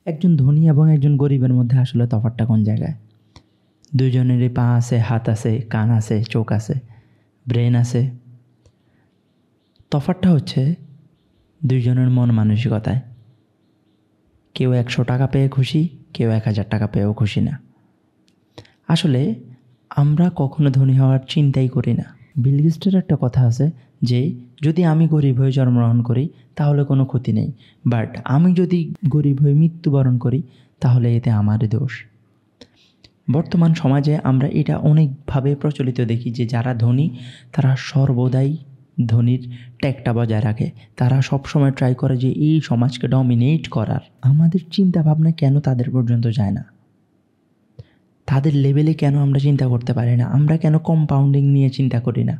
একজন ধনী এবং একজন গরিবের মধ্যে আসলে তফাৎটা কোন জায়গায়? দুইজনেরই পা আছে, হাত আছে, কান আছে, চোখ আছে, ব্রেন আছে। তফাৎটা হচ্ছে দুইজনের মন মানসিকতায়। কেউ 100 টাকা পেয়ে খুশি, কেউ 1000 টাকা পেয়েও খুশি না। আসলে আমরা কখনো ধনী হওয়ার চিন্তাই করি না। বিল গেটসের একটা কথা আছে যে যদি আমি গরিব হয়ে জন্মগ্রহণ করি তাহলে কোনো ক্ষতি নেই, বাট আমি যদি গরিব হয়ে মৃত্যুবরণ করি তাহলে এতে আমারই দোষ। বর্তমান সমাজে আমরা এটা অনেকভাবে প্রচলিত দেখি যে যারা ধনী তারা সর্বদাই ধনীর ট্যাগটা বজায় রাখে। তারা সবসময় ট্রাই করে যে এই সমাজকে ডমিনেট করার। আমাদের চিন্তা ভাবনা কেন তাদের পর্যন্ত যায় না? তাদের লেভেলে কেন আমরা চিন্তা করতে পারি না? আমরা কেন কম্পাউন্ডিং নিয়ে চিন্তা করি না?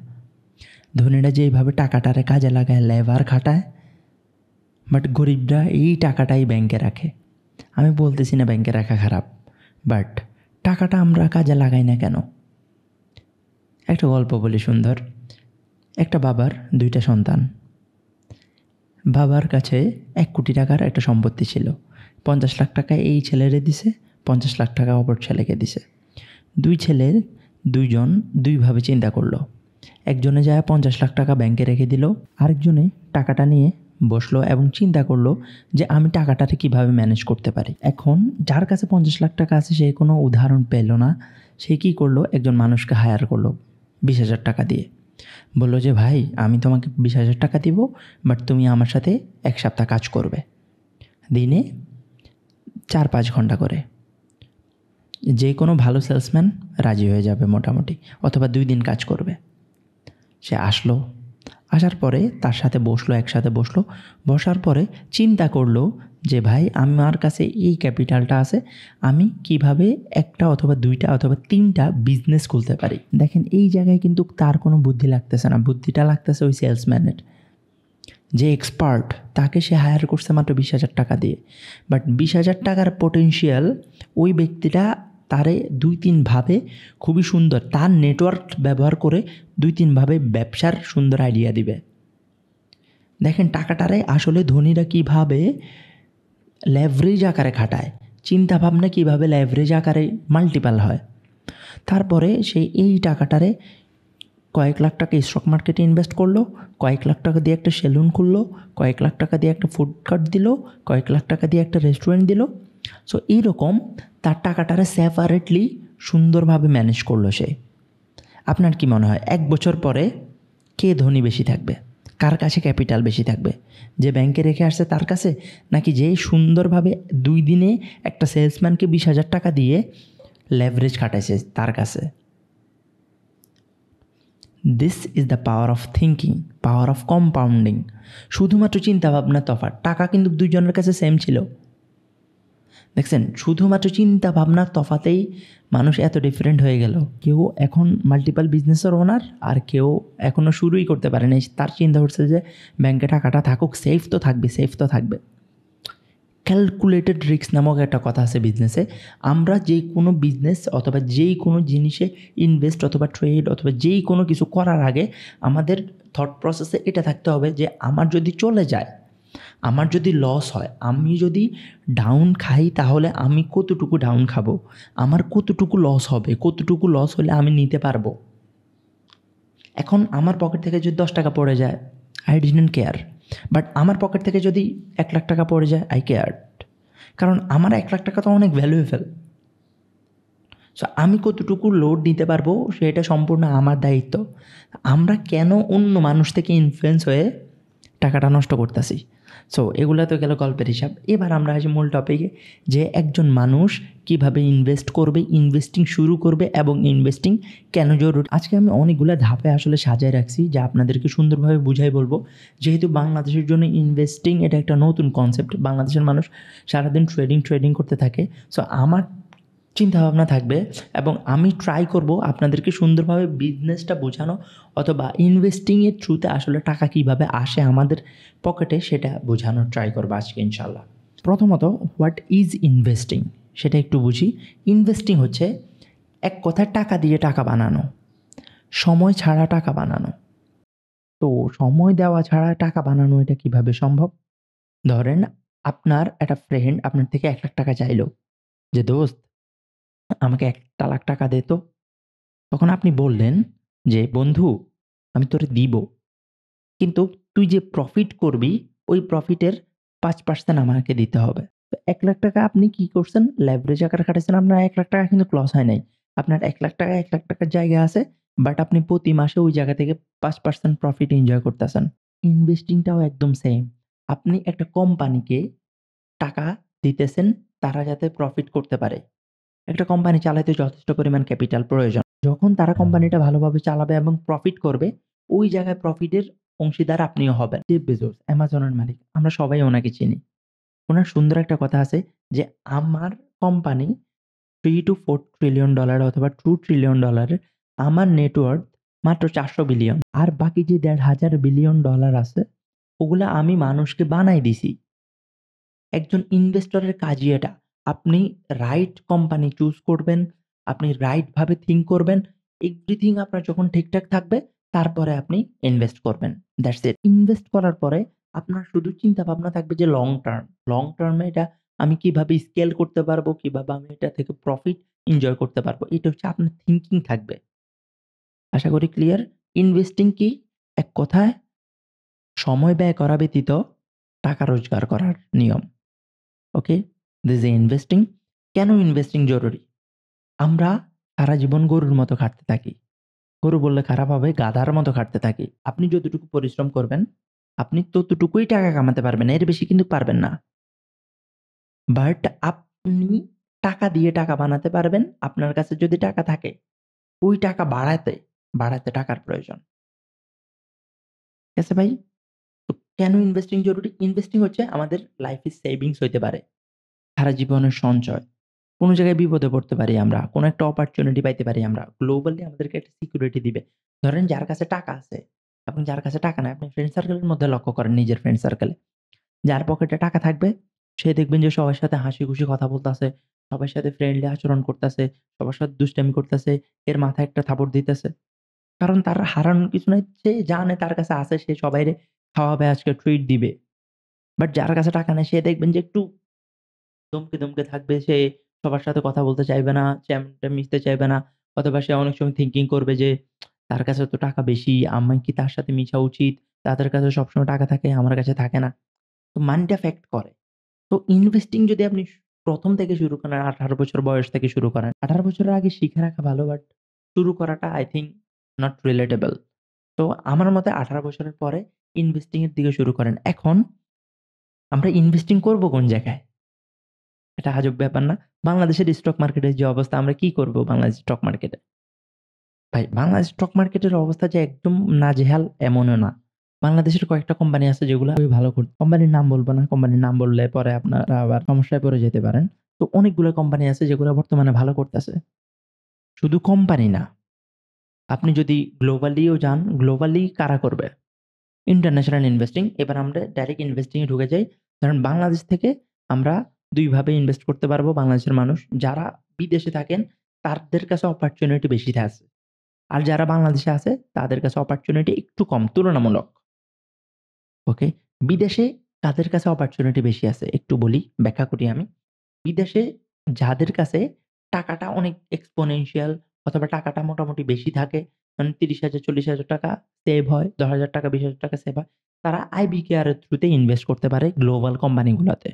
ধনীরা যেইভাবে টাকাটারে কাজে লাগায়, লেবার খাটায়, বাট গরিবরা এই টাকাটাই ব্যাংকে রাখে। আমি বলতেছি না ব্যাংকে রাখা খারাপ, বাট টাকাটা আমরা কাজে লাগাই না কেন? একটা গল্প বলি সুন্দর। একটা বাবার 2টা সন্তান। বাবার কাছে 1 কোটি টাকার একটা সম্পত্তি ছিল। 50 লাখ টাকা এই ছেলেরে দিছে, 50 লাখ টাকা অপর ছেলেকে দিছে। 2 ছেলের 2জন 2ভাবে চিন্তা করলো। একজনে যায় 50 লাখ টাকা ব্যাংকে রেখে দিল, আরেকজনে টাকাটা নিয়ে বসলো এবং চিন্তা করলো যে আমি টাকাটাকে কীভাবে ম্যানেজ করতে পারি। এখন যার কাছে 50 লাখ টাকা আছে সে কোনো উদাহরণ পেল না। সে কী করলো? একজন মানুষকে হায়ার করলো 20,000 টাকা দিয়ে। বললো যে ভাই আমি তোমাকে 20,000 টাকা দিব, বাট তুমি আমার সাথে 1 সপ্তাহ কাজ করবে, দিনে 4-5 ঘন্টা করে। যে কোনো ভালো সেলসম্যান রাজি হয়ে যাবে মোটামুটি, অথবা 2 দিন কাজ করবে। সে আসলো, আসার পরে তার সাথে বসলো, একসাথে বসলো। বসার পরে চিন্তা করলো যে ভাই আমার কাছে এই ক্যাপিটালটা আছে, আমি কিভাবে 1টা অথবা 2টা অথবা 3টা বিজনেস খুলতে পারি। দেখেন এই জায়গায় কিন্তু তার কোনো বুদ্ধি লাগতেছে না, বুদ্ধিটা লাগতেছে ওই সেলসম্যানের। যে এক্সপার্ট তাকে সে হায়ার করছে মাত্র 20,000 টাকা দিয়ে, বাট 20,000 টাকার পোটেনশিয়াল ওই ব্যক্তিটা তারে 2-3 ভাবে খুবই সুন্দর, তার নেটওয়ার্ক ব্যবহার করে 2-3 ভাবে ব্যবসার সুন্দর আইডিয়া দিবে। দেখেন টাকাটারে আসলে ধনীরা কীভাবে লেভারেজ আকারে খাটায়, চিন্তা ভাবনা কীভাবে লেভারেজ আকারে মাল্টিপল হয়। তারপরে সে এই টাকাটারে কয়েক লাখ টাকা স্টক মার্কেটে ইনভেস্ট করলো, কয়েক লাখ টাকা দিয়ে একটা সেলুন খুললো, কয়েক লাখ টাকা দিয়ে একটা ফুড কার্ট দিল, কয়েক লাখ টাকা দিয়ে একটা রেস্টুরেন্ট দিল। সো এইরকম তার টাকাটারে সেপারেটলি সুন্দরভাবে ম্যানেজ করলো সে। আপনার কি মনে হয় 1 বছর পরে কে ধনী বেশি থাকবে? কার কাছে ক্যাপিটাল বেশি থাকবে? যে ব্যাংকে রেখে আসছে তার কাছে, নাকি যে সুন্দরভাবে 2 দিনে একটা সেলসম্যানকে 20,000 টাকা দিয়ে লেভারেজ খাটাইছে তার কাছে? This is the power of thinking, power of compounding. শুধুমাত্র চিন্তাভাবনা তফাৎ, টাকা কিন্তু 2 জনের কাছে সেম ছিল। দেখছেন, শুধুমাত্র চিন্তা ভাবনার তফাতেই মানুষ এত ডিফারেন্ট হয়ে গেল। কেউ এখন মাল্টিপাল বিজনেসের ওনার, আর কেউ এখনও শুরুই করতে পারে না। তার চিন্তা হচ্ছে যে ব্যাংকে টাকাটা থাকুক, সেফ তো থাকবে, সেফ তো থাকবে। ক্যালকুলেটেড রিস্ক নামক একটা কথা আছে বিজনেসে। আমরা যেই কোনো বিজনেস অথবা যেই কোনো জিনিসে ইনভেস্ট অথবা ট্রেড অথবা যেই কোনো কিছু করার আগে আমাদের থট প্রসেসে এটা থাকতে হবে যে আমার যদি চলে যায়, আমার যদি লস হয়, আমি যদি ডাউন খাই তাহলে আমি কতটুকু ডাউন খাবো, আমার কতটুকু লস হবে, কতটুকু লস হলে আমি নিতে পারবো। এখন আমার পকেট থেকে যদি 10 টাকা পড়ে যায়, আই ডিডন্ট কেয়ার, বাট আমার পকেট থেকে যদি 1 লাখ টাকা পড়ে যায়, আই কেয়ার। কারণ আমার 1 লাখ টাকা তো অনেক ভ্যালুয়েবল। সো আমি কতটুকু লোড নিতে পারবো সেটা সম্পূর্ণ আমার দায়িত্ব। আমরা কেন অন্য মানুষ থেকে ইনফ্লুয়েন্স হয়ে টাকাটা নষ্ট করতেছি? সো এগুলো তো গেল গল্পের হিসাব। এবার আমরা আসি মূল টপিকে, যে একজন মানুষ কিভাবে ইনভেস্ট করবে, ইনভেস্টিং শুরু করবে এবং ইনভেস্টিং কেন জরুরি। আজকে আমি অনেকগুলো ধাপে আসলে সাজায় রাখছি যা আপনাদেরকে সুন্দরভাবে বুঝাই বলবো। যেহেতু বাংলাদেশের জন্য ইনভেস্টিং এটা একটা নতুন কনসেপ্ট, বাংলাদেশের মানুষ সারাদিন ট্রেডিং করতে থাকে। সো আমার চিন্তাভাবনা থাকবে এবং আমি ট্রাই করব আপনাদেরকে সুন্দরভাবে বিজনেসটা বোঝানো, অথবা ইনভেস্টিংয়ের থ্রুতে আসলে টাকা কীভাবে আসে আমাদের পকেটে সেটা বোঝানোর ট্রাই করবো আজকে ইনশাল্লাহ। প্রথমত, হোয়াট ইজ ইনভেস্টিং সেটা একটু বুঝি। ইনভেস্টিং হচ্ছে এক কথায় টাকা দিয়ে টাকা বানানো, সময় ছাড়া টাকা বানানো। তো সময় দেওয়া ছাড়া টাকা বানানো এটা কিভাবে সম্ভব? ধরেন আপনার একটা ফ্রেন্ড আপনার থেকে ৳১,০০,০০০ চাইলো যে, "দোস্ত আমাকে ৳১,০০,০০০ দে তো।" তখন আপনি বললেন যে, "বন্ধু আমি তোরে দিব। কিন্তু তুই যে প্রফিট করবি ওই প্রফিটের ৫% আমাকে দিতে হবে।" তো ৳১,০০,০০০ আপনি কি করছেন? লেভারেজ আকারে খাটাইছেন। আপনার ৳১,০০,০০০ কিন্তু লস হয় নাই। আপনার ৳১,০০,০০০ ৳১,০০,০০০ র জায়গা আছে। বাট আপনি প্রতি মাসে ওই জায়গা থেকে ৫% প্রফিট এনজয় করতেছেন। ইনভেস্টিং টাও একদম সেম। আপনি একটা কোম্পানিকে টাকা দিতেছেন তারা যাতে প্রফিট করতে পারে। একটা কোম্পানি চালাইতে যথেষ্ট পরিমাণ ক্যাপিটাল প্রয়োজন। যখন তারা কোম্পানিটা ভালোভাবে চালাবে এবং প্রফিট করবে, ওই জায়গায় প্রফিটের অংশীদার আপনিও হবেন। জেফ বেজোস, অ্যামাজনের মালিক। আমরা সবাই ওনাকে চিনি। উনার সুন্দর একটা কথা আছে যে, "আমার কোম্পানি $3 to $4 ট্রিলিয়ন অথবা $2 ট্রিলিয়ন এর আমার নেটওয়ার্থ মাত্র $400 বিলিয়ন। আর বাকি যে $1,500 বিলিয়ন আছে, ওগুলা আমি মানুষকে বানায় দিছি।" একজন ইনভেস্টরের কাজই এটা। আপনি রাইট কোম্পানি চুজ করবেন, আপনি রাইট ভাবে থিংক করবেন। এভরিথিং আপনার যখন ঠিকঠাক থাকবে, তারপরে আপনি ইনভেস্ট করবেন। That's it. ইনভেস্ট করার পরে আপনার শুধু চিন্তা ভাবনা থাকবে যে লং টার্ম। লং টার্মে এটা আমি কিভাবে স্কেল করতে পারবো, কিভাবে আমি এটা থেকে প্রফিট এনজয় করতে পারবো। এটা হচ্ছে আপনার থিংকিং থাকবে। আশা করি ক্লিয়ার? ইনভেস্টিং কি? এক কথায় সময় ব্যয় করা ব্যতীত টাকা রোজগার করার নিয়ম। ওকে? This is investing. কেন ইনভেস্টিং জরুরি? আমরা সারা জীবন গরুর মতো খাটতে থাকি। গরু বললে খারাপ হবে, গাধার মতো খাটতে থাকি। আপনি যতটুকু পরিশ্রম করবেন, আপনি ততটুকুই টাকা কামাতে পারবেন। এর বেশি কিন্তু পারবেন না। বাট আপনি টাকা দিয়ে টাকা বানাতে পারবেন। আপনার কাছে যদি টাকা থাকে, ওই টাকা বাড়াতে টাকার প্রয়োজন। ঠিক আছে ভাই? তো কেন ইনভেস্টিং জরুরি? ইনভেস্টিং হচ্ছে আমাদের লাইফে সেভিংস হইতে পারে। সারা জীবনের সঞ্চয়। কোন জায়গায় বিপদে পড়তে পারি আমরা। কোন একটা অপরচুনিটি পাইতে পারি আমরা। গ্লোবালি আমাদেরকে একটা সিকিউরিটি দিবে। ধরেন যার কাছে টাকা আছে এবং যার কাছে টাকা নাই, আপনি ফ্রেন্ড সার্কেলের মধ্যে লক্ষ্য করেন নিজের ফ্রেন্ড সার্কেলে। যার পকেটে টাকা থাকবে সে দেখবেন যে সবার সাথে হাসিখুশি কথা বলতাছে, সবার সাথে ফ্রেন্ডলি আচরণ করতাছে, সবার সাথে দুষ্টামি করতাছে, এর মাথায় একটা থাপড় দিতেছে। কারণ তার হারানোর কিছু নাই। সে জানে তার কাছে আছে, সে সবাইরে খাওয়াবে, আজকে ট্রিট দিবে। বাট যার কাছে টাকা নাই সে দেখবেন যে একটু দমকে থাকবে। সে সবার সাথে কথা বলতে চাইবে না, তেমন মিশতে চাইবে না। অথবা সে অনেক সময় থিংকিং করবে যে, "তার কাছে তো টাকা বেশি, আমি কি তার সাথে মিশা উচিত? তাদের কাছে সবসময় টাকা থাকে, আমার কাছে থাকে না।" তো মানিটা ফ্যাক্ট করে। তো ইনভেস্টিং যদি আপনি ১ম থেকে শুরু করেন, ১৮ বছর বয়স থেকে শুরু করেন। ১৮ বছরের আগে শিখে রাখা ভালো, বাট শুরু করাটা আই থিংক নট রিলেটেবল। তো আমার মতে ১৮ বছরের পরে ইনভেস্টিং এর দিকে শুরু করেন। এখন আমরা ইনভেস্টিং করব কোন জায়গায়? এটা আজব ব্যাপার না? বাংলাদেশের স্টক মার্কেটের যে অবস্থা, আমরা কি করব বাংলাদেশ স্টক মার্কেটে? ভাই বাংলাদেশ স্টক মার্কেটের অবস্থা যে একদম নাজেহাল এমনও না। বাংলাদেশের কয়েকটা কোম্পানি আছে যেগুলা খুবই ভালো কোম্পানির নাম বলব না। কোম্পানির নাম বললে পরে আপনারা আবার সমস্যায় পড়ে যেতে পারেন। তো অনেকগুলো কোম্পানি আছে যেগুলা বর্তমানে ভালো করতেছে। শুধু কোম্পানি না, আপনি যদি গ্লোবালিও যান, গ্লোবালি কারা করবে? International investing. এবার আমরা ডাইরেক্ট ইনভেস্টিং এ ঢুকে যাই। কারণ বাংলাদেশ থেকে আমরা ২ ভাবে ইনভেস্ট করতে পারবো বাংলাদেশের মানুষ। যারা বিদেশে থাকেন তাদের কাছে অপরচুনিটি বেশি আছে। আর যারা বাংলাদেশে আছে তাদের কাছে অপরচুনিটি একটু কম তুলনামূলক। ওকে? বিদেশে কাদের কাছে অপরচুনিটি বেশি আছে? একটু বলি, ব্যাখ্যা করি আমি। বিদেশে যাদের কাছে টাকাটা অনেক এক্সপোনেনশিয়াল অথবা টাকাটা মোটামুটি বেশি থাকে, মানে ৳৩০,০০০ ৳৪০,০০০ সেভ হয়, ৳১০,০০০ ৳২০,০০০ সেভ হয়। তারা আইবিকেআর এর থ্রুতে ইনভেস্ট করতে পারে গ্লোবাল কোম্পানিগুলাতে।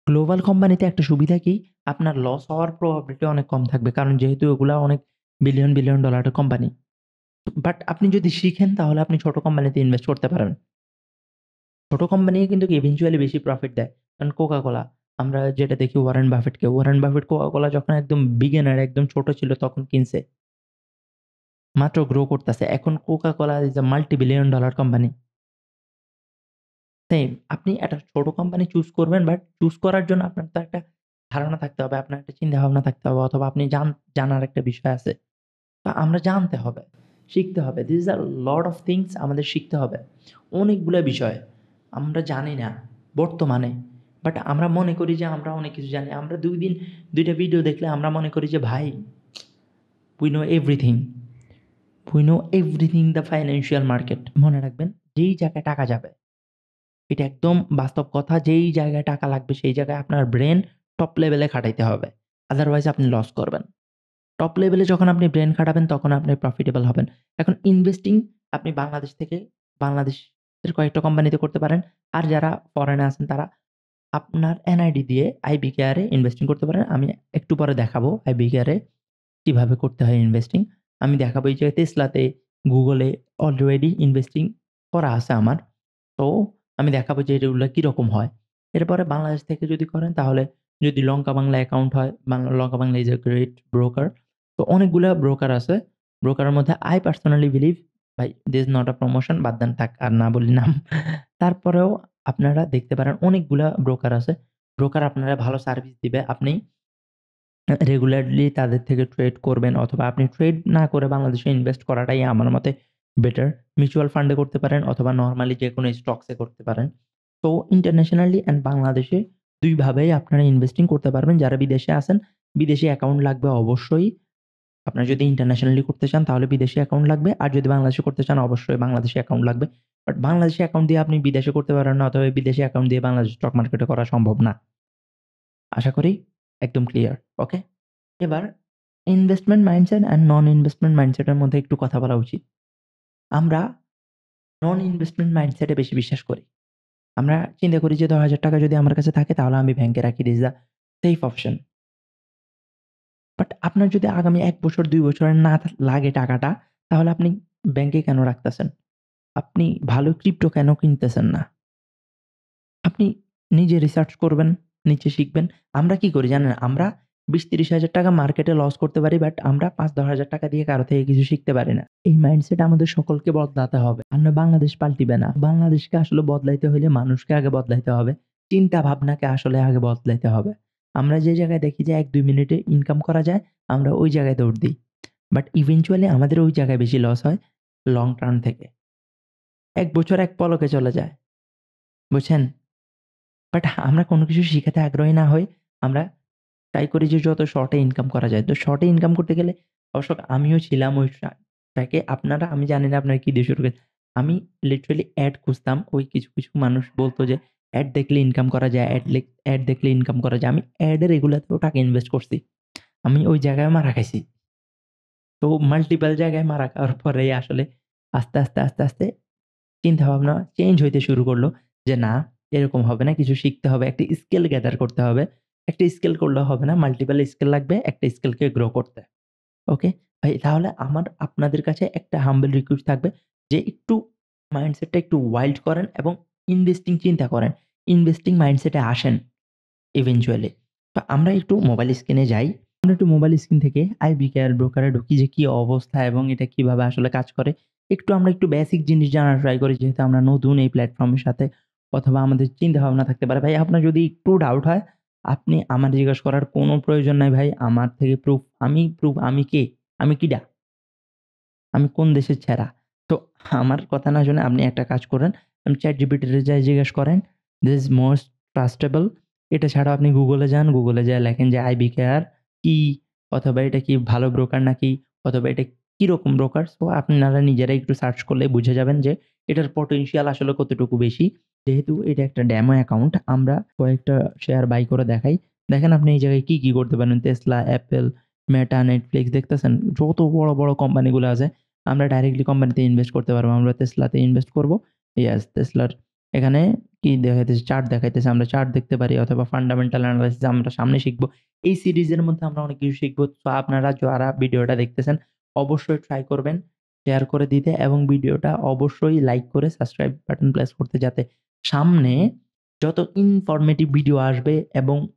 গ্লোবাল কোম্পানিতে একটা সুবিধা কি? আপনার লস হওয়ার প্রবাবিলিটি অনেক কম থাকবে। কারণ যেহেতু ওগুলা অনেক বিলিয়ন ডলারের কোম্পানি। বাট আপনি যদি শিখেন তাহলে আপনি ছোট কোম্পানিতে ইনভেস্ট করতে পারেন। ছোট কোম্পানি কিন্তু ইভেনচুয়ালি বেশি প্রফিট দেয়। কারণ কোকা-কোলা আমরা যেটা দেখি ওয়ারেন বাফেট কোকা-কোলা যখন একদম বিগিনার একদম ছোট ছিল তখন কিনছে। মাত্র গ্রো করতেছে। এখন Coca Cola is a multi billion dollar company. Same আপনি একটা ছোট কোম্পানি চুজ করবেন, বাট চুজ করার জন্য আপনার তো একটা ধারণা থাকতে হবে, আপনার একটা চিন্তাভাবনা থাকতে হবে, অথবা আপনি জানার একটা বিষয় আছে। আমরা জানতে হবে, শিখতে হবে। These are lot of things আমাদের শিখতে হবে। অনেকগুলা বিষয় আমরা জানি না বর্তমানে। বাট আমরা মনে করি যে আমরা অনেক কিছু জানি। আমরা ২ দিন ২ টা ভিডিও দেখলে আমরা মনে করি যে ভাই we know everything. We know everything the financial market. মনে রাখবেন যেই জায়গায় টাকা যাবে এটা একদম বাস্তব কথা। যেই জায়গায় টাকা লাগবে সেই জায়গায় আপনার ব্রেন টপ লেভেলে খাটাইতে হবে। আদারওয়াইজ আপনি লস করবেন। টপ লেভেলে যখন আপনি ব্রেন খাটাবেন তখন আপনি প্রফিটেবল হবেন। এখন ইনভেস্টিং আপনি বাংলাদেশ থেকে বাংলাদেশের কয়েকটা কোম্পানিতে করতে পারেন। আর যারা ফরেনে আছেন তারা আপনার এনআইডি দিয়ে IBKR এ ইনভেস্টিং করতে পারেন। আমি একটু পরে দেখাবো IBKR এ কিভাবে করতে হয় ইনভেস্টিং। আমি দেখাবো এই যে টেসলাতে, গুগলে অলরেডি ইনভেস্টিং করা আছে আমার। তো আমি দেখাবো যে এগুলা কিরকম হয়। এরপরে বাংলাদেশ থেকে যদি করেন তাহলে যদি লঙ্কা বাংলা অ্যাকাউন্ট হয়, LankaBangla is a great broker. তো অনেকগুলা ব্রোকার আছে। ব্রোকারের মধ্যে I personally believe ভাই this is not a promotion বাদ দেন থাক আর না বলি নাম। তারপরেও আপনারা দেখতে পারেন অনেকগুলা ব্রোকার আছে। ব্রোকার আপনারা ভালো সার্ভিস দিবে। আপনি রেগুলারলি তাদের থেকে ট্রেড করবেন অথবা আপনি ট্রেড না করে বাংলাদেশে ইনভেস্ট করাটাই আমার মতে বেটার। মিউচুয়াল ফান্ডে করতে পারেন অথবা নরমালি যেকোনো স্টকসে করতে পারেন। তো ইন্টারন্যাশনালি অ্যান্ড বাংলাদেশে ২ ভাবেই আপনারা ইনভেস্টিং করতে পারবেন। যারা বিদেশে আছেন, বিদেশি অ্যাকাউন্ট লাগবে অবশ্যই। আপনারা যদি ইন্টারন্যাশনালি করতে চান তাহলে বিদেশি অ্যাকাউন্ট লাগবে। আর যদি বাংলাদেশে করতে চান অবশ্যই বাংলাদেশি অ্যাকাউন্ট লাগবে। বাট বাংলাদেশি অ্যাকাউন্ট দিয়ে আপনি বিদেশে করতে পারবেন না অথবা বিদেশি অ্যাকাউন্ট দিয়ে বাংলাদেশ স্টক মার্কেটে করা সম্ভব না। আশা করি একদম ক্লিয়ার। ওকে? এবার investment mindset and non investment মাইন্ডসেটের মধ্যে একটু কথা বলা উচিত। আমরা নন ইনভেস্টমেন্ট মাইন্ডসেটে বেশি বিশ্বাস করি। আমরা চিন্তা করি যে ৳১০,০০০ যদি আমার কাছে থাকে তাহলে আমি ব্যাংকে রাখি। It is the safe option. But আপনার যদি আগামী ১ বছর ২ বছরে না লাগে টাকাটা, তাহলে আপনি ব্যাংকে কেন রাখতেছেন? আপনি ভালো ক্রিপ্টো কেন কিনতেছেন না? আপনি নিজে রিসার্চ করবেন, নিজে শিখবেন। আমরা কি করি জানেন? আমরা ২০-৩০ হাজার টাকা মার্কেটে লস করতে পারি বাট আমরা ৫-১০ হাজার টাকা দিয়ে কারো থেকে কিছু শিখতে পারি না। এই মাইন্ডসেট আমাদের সকলকে বদলাতে হবে। আর নয় বাংলাদেশ পাল্টিবে না। বাংলাদেশকে আসলে বদলাইতে হইলে মানুষকে আগে বদলাইতে হবে। চিন্তা ভাবনাকে আসলে আগে বদলাইতে হবে। আমরা যে জায়গায় দেখি যে ১-২ মিনিটে ইনকাম করা যায়, আমরা ওই জায়গায় দৌড় দিই। বাট ইভেনচুয়ালি আমাদের ওই জায়গায় বেশি লস হয় লং টার্ম থেকে। ১ বছর এক পলকে চলে যায়। বুঝছেন? বাট আমরা কোনো কিছু শিখাতে আগ্রহী না হই। আমরা ট্রাই করি যে যত শর্টে ইনকাম করা যায়। তো শর্টে ইনকাম করতে গেলে অবশ্য আমিও ছিলাম ওই ট্র্যাকে। আপনারা আমি জানি না আপনারা কি দিয়ে শুরু করেছেন। আমি লিটারালি অ্যাড খুঁজতাম। ওই কিছু মানুষ বলত যে অ্যাড দেখলে ইনকাম করা যায়, অ্যাড দেখলে ইনকাম করা যায়। আমি অ্যাডের এগুলাতেও টাকা ইনভেস্ট করছি। আমি ওই জায়গায় মারা খাইছি। তো মাল্টিপল জায়গায় মারা খাওয়ার পরেই আসলে আস্তে, আস্তে চিন্তাভাবনা চেঞ্জ হইতে শুরু করলো যে না এরকম হবে না। কিছু শিখতে হবে। একটা স্কিল গ্যাদার করতে হবে। একটা স্কিল করলে হবে না। মাল্টিপল স্কিল লাগবে একটা স্কিলকে গ্রো করতে। ওকে? ভাই তাহলে আমার আপনাদের কাছে একটা হাম্বল রিকোয়েস্ট থাকবে যে একটু মাইন্ডসেটটা একটু ওয়াইল্ড করেন এবং ইনভেস্টিং চিন্তা করেন। ইনভেস্টিং মাইন্ডসেটে আসেন ইভেনচুয়ালি। তো আমরা একটু মোবাইল স্ক্রিনে যাই। আমরা একটু মোবাইল স্ক্রিন থেকে IBKR ব্রোকারে ঢুকি যে কি অবস্থা এবং এটা কিভাবে আসলে কাজ করে। একটু বেসিক জিনিস জানার ট্রাই করি যেহেতু আমরা নতুন এই প্ল্যাটফর্মের সাথে অথবা আমাদের চিন্তাভাবনা থাকতে পারে। ভাই আপনার যদি একটু ডাউট হয়, আপনি আমার জিজ্ঞেস করার কোনো প্রয়োজন নাই ভাই। আমার থেকে প্রুফ আমি কে? আমি কিডা? আমি কোন দেশের ছেঁড়া? তো আমার কথা না শুনে আপনি একটা কাজ করেন। ChatGPT তে যায়ে জিজ্ঞেস করেন, "This is most trustable" এটা ছাড়াও আপনি Google এ যান। Google এ যেয়ে লেখেন যে IBKR কি? অথবা এটা কি ভালো ব্রোকার নাকি? অথবা এটা কিরকম ব্রোকার? সো আপনারা নিজেরাই একটু সার্চ করলে বুঝে যাবেন যে এটার পটেনশিয়াল আসলে কতটুকু বেশি। যেহেতু এটা একটা ডেমো অ্যাকাউন্ট আমরা কয়েকটা শেয়ার বাই করে দেখাই। দেখেন আপনি এই জায়গায় কি করতে পারেন। Tesla, Apple, Meta, Netflix দেখতেছেন? যত বড় কোম্পানিগুলো আছে আমরা ডাইরেক্টলি কোম্পানিতে ইনভেস্ট করতে পারবো। আমরা Tesla তে ইনভেস্ট করব। ইয়েস, Tesla র এখানে কি দেখাইতেছে? চার্ট দেখাইতেছে। আমরা চার্ট দেখতে পারি অথবা ফান্ডামেন্টাল এনালাইসিস আমরা সামনে শিখব। এই সিরিজের মধ্যে আমরা অনেক কিছু শিখব। সো আপনারা যারা ভিডিওটা দেখতেছেন অবশ্যই ট্রাই করবেন শেয়ার করে দিতে এবং ভিডিওটা অবশ্যই লাইক করে সাবস্ক্রাইব বাটন প্রেস করতে যাতে সামনে যত ইনফরমেটিভ ভিডিও আসবে এবং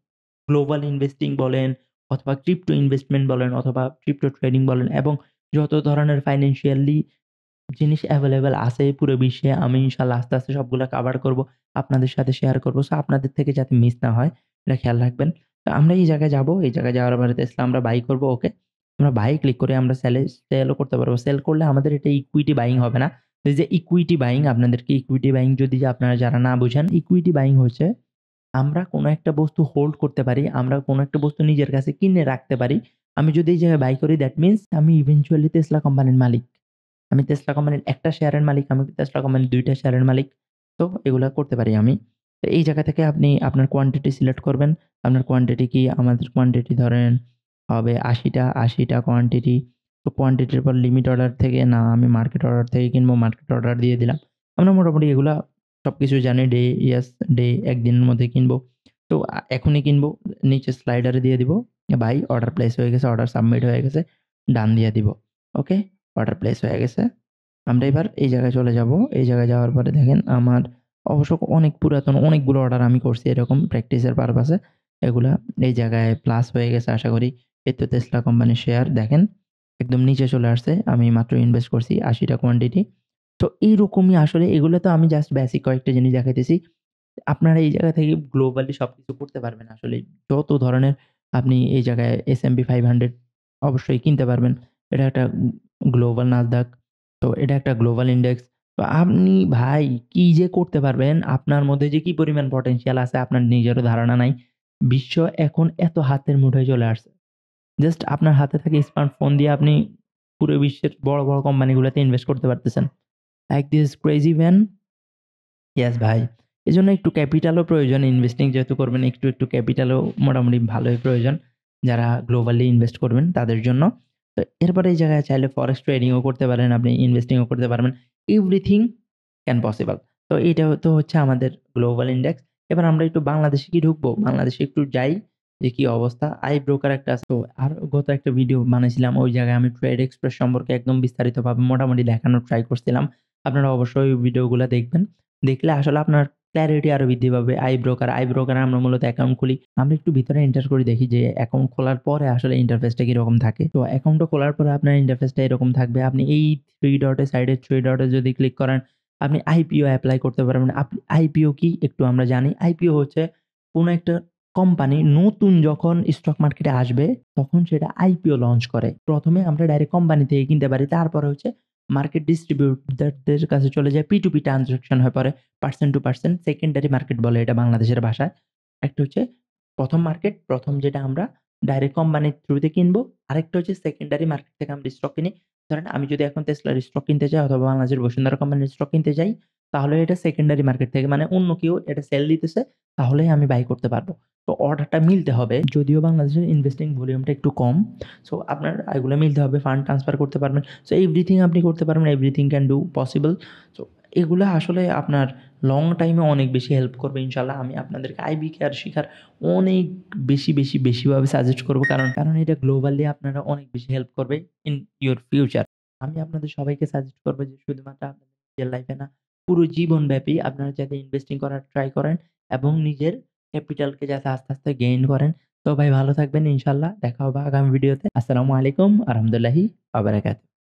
গ্লোবাল ইনভেস্টিং বলেন অথবা ক্রিপ্টো ইনভেস্টমেন্ট বলেন অথবা ক্রিপ্টো ট্রেডিং বলেন এবং যত ধরনের ফাইন্যান্সিয়ালি জিনিস এভেইলেবল আছে পুরো বিশ্বে আমি ইনশাআল্লাহ আস্তে সবগুলা কভার করব। আপনাদের সাথে শেয়ার করব। সো আপনাদের থেকে যাতে মিস না হয় এটা খেয়াল রাখবেন। তো আমরা এই জায়গায় যাবো। এই জায়গায় যাওয়ার পরে Tesla আমরা বাই করব। ওকে? আমরা বাই ক্লিক করে আমরা সেলও করতে পারবো। সেল করলে আমাদের এটা ইকুইটি বাইং হবে না। এই যে ইকুইটি বাইং আপনাদেরকে ইকুইটি বাইং যদি আপনারা যারা না বুঝেন, ইকুইটি বাইং হচ্ছে আমরা কোনো একটা বস্তু হোল্ড করতে পারি। আমরা কোনো একটা বস্তু নিজের কাছে কিনে রাখতে পারি। আমি যদি এই জায়গায় বাই করি দ্যাট মিনস আমি ইভেনচুয়ালি Tesla কোম্পানির মালিক। আমি Tesla কোম্পানির ১ টা শেয়ারের মালিক, আমি Tesla কোম্পানির ২ টা শেয়ারের মালিক। তো এগুলা করতে পারি আমি। তো এই জায়গা থেকে আপনি আপনার কোয়ান্টিটি সিলেক্ট করবেন। আপনার কোয়ান্টিটি কি? আমাদের কোয়ান্টিটি ধরেন হবে ৮০ টা, ৮০ টা কোয়ান্টিটি। তো কোয়ান্টিটির পর লিমিট অর্ডার থেকে না আমি মার্কেট অর্ডার থেকে কিনবো, মার্কেট অর্ডার দিয়ে দিলাম। আমরা মোটামুটি এগুলা সবকিছু জানি ডে ১ দিনের মধ্যে কিনবো। তো এখনই কিনবো। নিচে স্লাইডারে দিয়ে দিব। বাই অর্ডার প্লেস হয়ে গেছে, অর্ডার সাবমিট হয়ে গেছে। ডান দিয়ে দিব। ওকে? অর্ডার প্লেস হয়ে গেছে। আমরা এবার এই জায়গায় চলে যাবো। এই জায়গায় যাওয়ার পরে দেখেন আমার অবশ্য অনেক পুরাতন অনেকগুলো অর্ডার আমি করছি এরকম প্র্যাকটিসের পারপাসে। এগুলা এই জায়গায় প্লাস হয়ে গেছে আশা করি। এই তো টেসলা কোম্পানির শেয়ার দেখেন একদম নিচে চলে আসছে। আমি মাত্র ইনভেস্ট করছি ৮০ টা কোয়ান্টিটি। তো এইরকমই আসলে এগুলো তো আমি জাস্ট বেসিক কয়েকটা জিনিস দেখাইতেছি। আপনারা এই জায়গা থেকে গ্লোবালি সবকিছু করতে পারবেন আসলে। যত ধরনের আপনি এই জায়গায় S&P 500 অবশ্যই কিনতে পারবেন। এটা একটা গ্লোবাল নাসদাক। তো এটা একটা গ্লোবাল ইনডেক্স। তো আপনি ভাই কি যে করতে পারবেন, আপনার মধ্যে যে কি পরিমাণ পটেনশিয়াল আছে আপনার নিজেরও ধারণা নাই। বিশ্ব এখন এত হাতের মুঠোয় চলে আসছে। জাস্ট আপনার হাতে থাকা স্মার্টফোন দিয়ে আপনি পুরো বিশ্বের বড়, বড় কোম্পানিগুলোতে ইনভেস্ট করতে পারতেছেন। Like this crazy man. Yes ভাই। এজন্য একটু ক্যাপিটালও প্রয়োজন। ইনভেস্টিং যেহেতু করবেন একটু ক্যাপিটালও মোটামুটি ভালোই প্রয়োজন। যারা গ্লোবালি ইনভেস্ট করবেন তাদের জন্য। তো এরপরে এই জায়গায় চাইলে ফরেক্স ট্রেডিং ও করতে পারেন, আপনি ইনভেস্টিং ও করতে পারবেন। Everything can possible. তো এটা তো হচ্ছে আমাদের গ্লোবাল ইনডেক্স। এবার আমরা একটু বাংলাদেশে কি ঢুকবো? বাংলাদেশে একটু যাই যে কি অবস্থা। আই ব্রোকার একটা আছে। তো আর গত একটা ভিডিও বানাইছিলাম। ওই জায়গায় আমি ট্রেড এক্সপ্রেস সম্পর্কে একদম বিস্তারিতভাবে মোটামুটি দেখানোর ট্রাই করছিলাম। আপনারা অবশ্যই ওই ভিডিওগুলা দেখবেন। দেখলে আসলে আপনার ক্ল্যারিটি আরো বৃদ্ধি পাবে। আই ব্রোকারে আমরা মূলত অ্যাকাউন্ট খুলি। আমরা একটু ভিতরে এন্টার করে দেখি যে অ্যাকাউন্ট খোলার পরে আসলে ইন্টারফেসটা কিরকম থাকে। তো অ্যাকাউন্টটা খোলার পরে আপনার ইন্টারফেসটা এরকম থাকবে। আপনি এই 3 ডটে সাইডে 3 ডটে যদি ক্লিক করেন, আপনি আইপিও এপ্লাই করতে পারবেন। আইপিও কি একটু আমরা জানি। আইপিও হচ্ছে কোন একটা কোম্পানি নতুন যখন স্টক মার্কেটে আসবে তখন সেটা আইপিও লঞ্চ করে। ১ম এ আমরা ডাইরেক্ট কোম্পানি থেকে কিনতে পারি। তারপরে হচ্ছে মার্কেট ডিস্ট্রিবিউটরদের কাছে চলে যায়। P2P ট্রান্সেকশন হয়ে পড়ে। Person to person secondary market বলে এটা বাংলাদেশের ভাষায়। একটা হচ্ছে ১ম মার্কেট, ১ম যেটা আমরা ডাইরেক্ট কোম্পানির থ্রুতে কিনবো। আরেকটা হচ্ছে সেকেন্ডারি মার্কেট থেকে আমরা স্টক কিনি। ধরেন আমি যদি এখন টেসলার স্টক কিনতে চাই অথবা বাংলাদেশের বসুন্ধরা কোম্পানির স্টক কিনতে যাই, তাহলে এটা সেকেন্ডারি মার্কেট থেকে মানে অন্য কেউ এটা সেল দিতেছে তাহলেই আমি বাই করতে পারবো। তো অর্ডারটা মিলতে হবে। যদিও বাংলাদেশের ইনভেস্টিং ভলিউমটা একটু কম। সো আপনার এগুলো মিলতে হবে। ফান্ড ট্রান্সফার করতে পারবেন। সো এভরিথিং আপনি করতে পারবেন। Everything can do possible. So এগুলা আসলে আপনার লং টাইমে অনেক বেশি হেল্প করবে ইনশাআল্লাহ। আমি আপনাদেরকে আইবি কেয়ার শিখার অনেক বেশিভাবে সাজেস্ট করব। কারণ এটা গ্লোবালি আপনারা অনেক বেশি হেল্প করবে ইন ইউর ফিউচার। আমি আপনাদের সবাইকে সাজেস্ট করব যে শুধুমাত্র আপনাদের নিজের লাইফে না, পুরো জীবনব্যাপী আপনারা যাতে ইনভেস্টিং করার ট্রাই করেন এবং নিজের ক্যাপিটালকে যাতে আস্তে গেইন করেন। তো ভাই ভালো থাকবেন ইনশাআল্লাহ। দেখা হবে আগামী ভিডিওতে। আসসালামু আলাইকুম আ রহমতুল্লাহি ওয়া বারাকাতুহু।